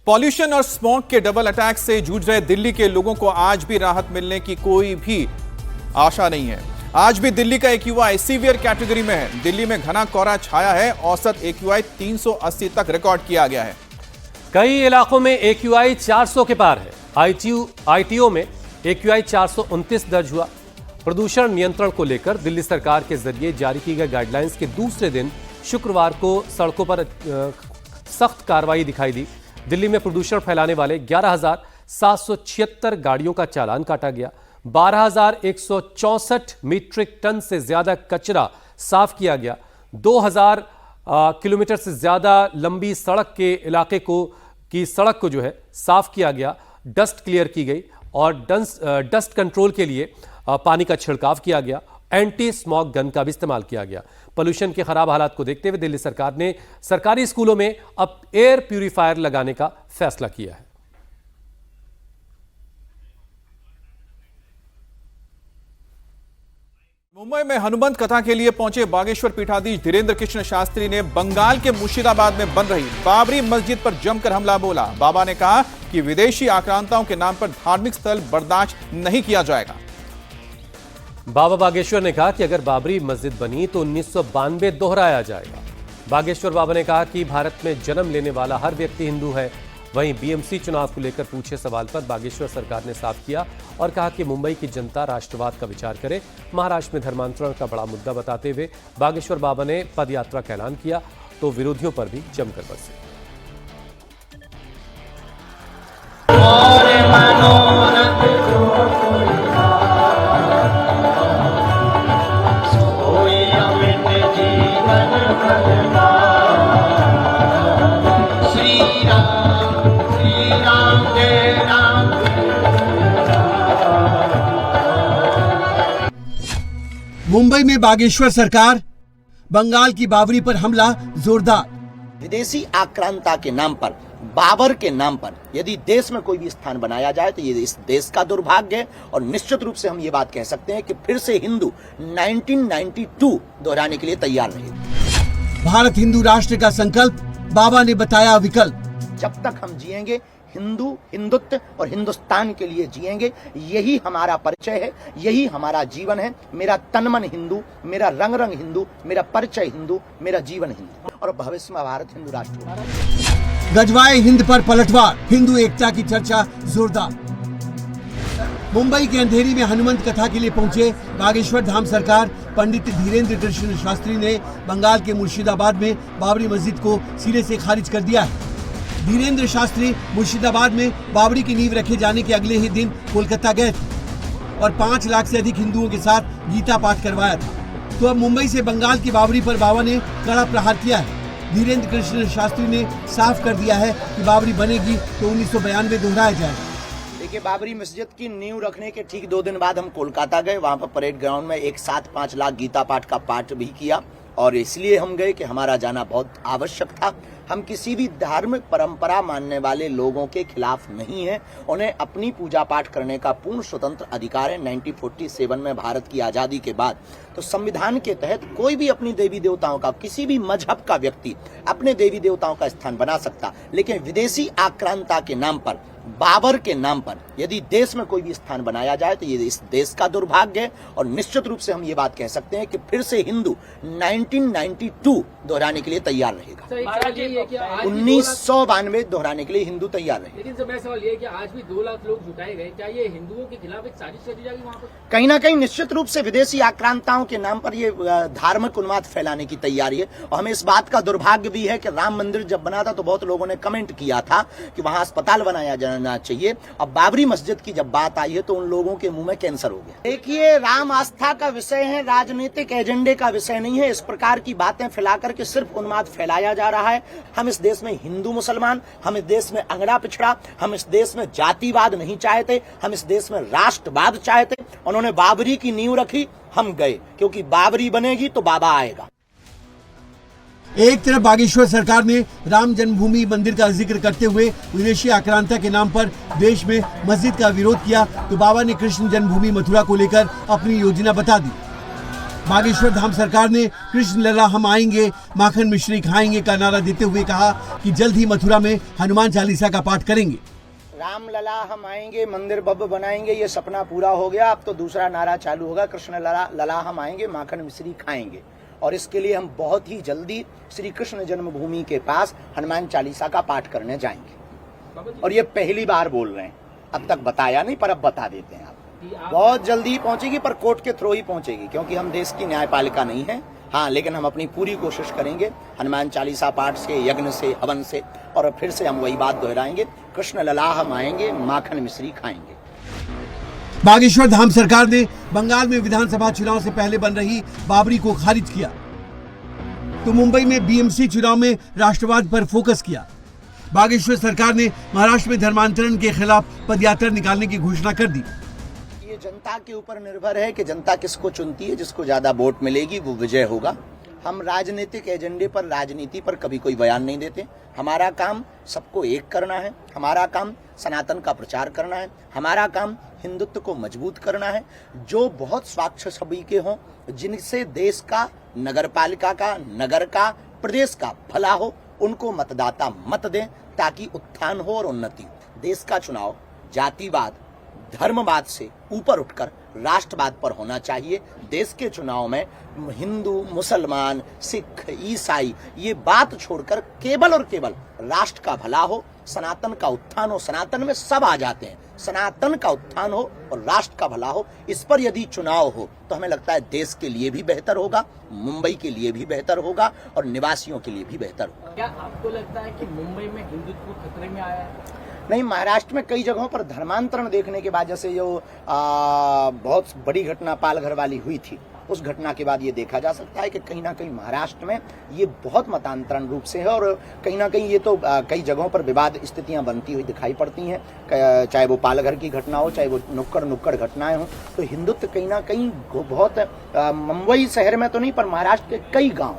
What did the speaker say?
Pollution और smog के double attack से जूझ रहे दिल्ली के लोगों को आज भी राहत मिलने की कोई भी आशा नहीं है। आज भी दिल्ली का एक्यूआई सीवियर कैटेगरी में है। दिल्ली में घना कोहरा छाया है। औसत एक्यूआई 380 तक रिकॉर्ड किया गया है। कई इलाकों में एक्यूआई 400 के पार है। आईटीओ में एक्यूआई 429 दर्ज हुआ। प्रदूषण नियंत्रण को लेकर दिल्ली सरकार के जरिए जारी की गई गाइडलाइंस के दूसरे दिन शुक्रवार को सड़कों पर सख्त कार्रवाई दिखाई दी। दिल्ली में प्रदूषण फैलाने वाले 11,776 गाड़ियों का चालान काटा गया। 12,164 मीट्रिक टन से ज्यादा कचरा साफ किया गया। 2,000 किलोमीटर से ज्यादा लंबी सड़क के इलाके की सड़क को साफ किया गया। डस्ट क्लियर की गई और डस्ट कंट्रोल के लिए पानी का छिड़काव किया गया। एंटी स्मॉग गन का भी इस्तेमाल किया गया। पोल्यूशन के खराब हालात को देखते हुए दिल्ली सरकार ने सरकारी स्कूलों में अब एयर प्यूरिफायर लगाने का फैसला किया है। मुंबई में हनुमंत कथा के लिए पहुंचे बागेश्वर पीठाधीश धीरेन्द्र कृष्ण शास्त्री ने बंगाल के मुर्शिदाबाद में बन रही बाबरी मस्जिद पर जमकर हमला बोला। बाबा ने कहा कि विदेशी आक्रांताओं के नाम पर धार्मिक स्थल बर्दाश्त नहीं किया जाएगा। बाबा बागेश्वर ने कहा कि अगर बाबरी मस्जिद बनी तो 1992 दोहराया जाएगा। बागेश्वर बाबा ने कहा कि भारत में जन्म लेने वाला हर व्यक्ति हिंदू है। वहीं बीएमसी चुनाव को लेकर पूछे सवाल पर बागेश्वर सरकार ने साफ किया और कहा कि मुंबई की जनता राष्ट्रवाद का विचार करे। महाराष्ट्र में धर्मांतरण का बड़ा मुद्दा बताते हुए बागेश्वर बाबा ने पदयात्रा का ऐलान किया तो विरोधियों पर भी जमकर बरसे। मुंबई में बागेश्वर सरकार, बंगाल की बाबरी पर हमला जोरदार। विदेशी आक्रांता के नाम पर, बाबर के नाम पर यदि देश में कोई भी स्थान बनाया जाए तो ये इस देश का दुर्भाग्य है। और निश्चित रूप से हम ये बात कह सकते हैं कि फिर से हिंदू 1992 दोहराने के लिए तैयार रहे। भारत हिंदू राष्ट्र का संकल्प बाबा ने बताया विकल्प। जब तक हम जिएंगे हिंदू, हिंदुत्व और हिंदुस्तान के लिए जिएंगे। यही हमारा परिचय है, यही हमारा जीवन है। मेरा तन मन हिंदू, मेरा रंग रंग हिंदू, मेरा परिचय हिंदू, मेरा जीवन हिंदू और भविष्य में भारत हिंदू राष्ट्र होगा। गजवाए हिंद पर पलटवार, हिंदू एकता की चर्चा जोरदार। मुंबई के अंधेरी में हनुमंत कथा के लिए पहुंचे बागेश्वर धाम सरकार पंडित धीरेन्द्र कृष्ण शास्त्री ने बंगाल के मुर्शिदाबाद में बाबरी मस्जिद को सिरे से खारिज कर दिया है। धीरेन्द्र शास्त्री मुर्शिदाबाद में बाबरी की नींव रखे जाने के अगले ही दिन कोलकाता गए थे और 5 लाख से अधिक हिंदुओं के साथ गीता पाठ करवाया था। तो अब मुंबई से बंगाल की बाबरी पर बाबा ने कड़ा प्रहार किया है। धीरेन्द्र कृष्ण शास्त्री ने साफ कर दिया है कि बाबरी बनेगी तो 1992 दोहराया जाएगा। देखिए, बाबरी मस्जिद की नींव रखने के ठीक 2 दिन बाद हम कोलकाता गए। वहाँ पर परेड ग्राउंड में एक साथ 5 लाख गीता पाठ का पाठ भी किया और इसलिए हम गए कि हमारा जाना बहुत आवश्यक था। हम किसी भी धार्मिक परंपरा मानने वाले लोगों के खिलाफ नहीं हैं। उन्हें अपनी पूजा पाठ करने का पूर्ण स्वतंत्र अधिकार है। 1947 में भारत की आजादी के बाद तो संविधान के तहत कोई भी अपनी देवी देवताओं का, किसी भी मजहब का व्यक्ति अपने देवी देवताओं का स्थान बना सकता। लेकिन विदेशी आक्रांता के नाम पर, बाबर के नाम पर यदि देश में कोई भी स्थान बनाया जाए तो ये इस देश का दुर्भाग्य है। और निश्चित रूप से हम ये बात कह सकते हैं कि फिर से हिंदू 1992 दोहराने के लिए तैयार रहेगा। 1992 दोहराने के लिए हिंदू तैयार रहे। लेकिन मेरा सवाल ये है कि आज भी 2 लाख लोग जुटाए गए, क्या ये हिंदुओं के खिलाफ एक साजिश रची जाएगी वहाँ पर? कहीं ना कहीं निश्चित रूप से विदेशी आक्रांताओं के नाम पर ये धार्मिक उन्माद फैलाने की तैयारी है। और हमें इस बात का दुर्भाग्य भी है कि राम मंदिर जब बना था तो बहुत लोगों ने कमेंट किया था कि वहाँ अस्पताल बनाया जाना चाहिए। अब बाबरी मस्जिद की जब बात आई है तो उन लोगों के मुंह में कैंसर हो गया। देखिए, राम आस्था का विषय है, राजनीतिक एजेंडे का विषय नहीं है। इस प्रकार की बातें फैला करके सिर्फ उन्माद फैलाया जा रहा है। हम इस देश में हिंदू मुसलमान, हम इस देश में अंगड़ा पिछड़ा, हम इस देश में जातिवाद नहीं चाहते, हम इस देश में राष्ट्रवाद चाहते। उन्होंने बाबरी की नींव रखी, हम गए, क्योंकि बाबरी बनेगी तो बाबा आएगा। एक तरफ बागेश्वर सरकार ने राम जन्मभूमि मंदिर का जिक्र करते हुए विदेशी आक्रांता के नाम पर देश में मस्जिद का विरोध किया तो बाबा ने कृष्ण जन्मभूमि मथुरा को लेकर अपनी योजना बता दी। बागेश्वर धाम सरकार ने कृष्ण लला हम आएंगे माखन मिश्री खाएंगे का नारा देते हुए कहा कि जल्द ही मथुरा में हनुमान चालीसा का पाठ करेंगे। राम लला हम आएंगे, मंदिर भव्य बनाएंगे, ये सपना पूरा हो गया। अब तो दूसरा नारा चालू होगा, कृष्ण लला हम आएंगे, माखन मिश्री खाएंगे। और इसके लिए हम बहुत ही जल्दी श्री कृष्ण जन्मभूमि के पास हनुमान चालीसा का पाठ करने जाएंगे। और ये पहली बार बोल रहे हैं, अब तक बताया नहीं पर अब बता देते हैं। आप बहुत जल्दी पहुंचेगी, पर कोर्ट के थ्रू ही पहुंचेगी, क्योंकि हम देश की न्यायपालिका नहीं है। हाँ, लेकिन हम अपनी पूरी कोशिश करेंगे हनुमान चालीसा पाठ से, यज्ञ से, हवन से, और फिर से हम वही बात दोहराएंगे, कृष्ण लला हम आएंगे, माखन मिश्री खाएंगे। बागेश्वर धाम सरकार ने बंगाल में विधानसभा चुनाव से पहले बन रही बाबरी को खारिज किया, तो मुंबई में बीएमसी चुनाव में राष्ट्रवाद पर फोकस किया। बागेश्वर सरकार ने महाराष्ट्र में धर्मांतरण के खिलाफ पदयात्रा निकालने की घोषणा कर दी। ये जनता के ऊपर निर्भर है कि जनता किसको चुनती है, जिसको ज्यादा वोट मिलेगी वो विजय होगा। हम राजनीतिक एजेंडे पर, राजनीति पर कभी कोई बयान नहीं देते। हमारा काम सबको एक करना है, हमारा काम सनातन का प्रचार करना है, हमारा काम हिंदुत्व को मजबूत करना है। जो बहुत स्वच्छ छवि के हों, जिनसे देश का, नगरपालिका का, नगर का, प्रदेश का भला हो, उनको मतदाता मत दें, ताकि उत्थान हो और उन्नति हो। देश का चुनाव जातिवाद, धर्मवाद से ऊपर उठकर राष्ट्रवाद पर होना चाहिए। देश के चुनाव में हिंदू, मुसलमान, सिख, ईसाई ये बात छोड़कर केवल और केवल राष्ट्र का भला हो, सनातन का उत्थान हो। सनातन में सब आ जाते हैं। सनातन का उत्थान हो और राष्ट्र का भला हो, इस पर यदि चुनाव हो तो हमें लगता है देश के लिए भी बेहतर होगा, मुंबई के लिए भी बेहतर होगा और निवासियों के लिए भी बेहतर होगा। क्या आपको लगता है कि मुंबई में हिंदुत्व खतरे में आया है? नहीं, महाराष्ट्र में कई जगहों पर धर्मांतरण देखने के बाद, जैसे जो बहुत बड़ी घटना पालघर वाली हुई थी, उस घटना के बाद ये देखा जा सकता है कि कहीं ना कहीं महाराष्ट्र में ये बहुत मतांतरण रूप से है। और कहीं ना कहीं ये तो कई जगहों पर विवाद स्थितियां बनती हुई दिखाई पड़ती हैं, चाहे वो पालघर की घटना हो, चाहे वो नुक्कड़ घटनाएं हों। तो हिंदुत्व कहीं ना कहीं बहुत, मुंबई शहर में तो नहीं पर महाराष्ट्र के कई गाँव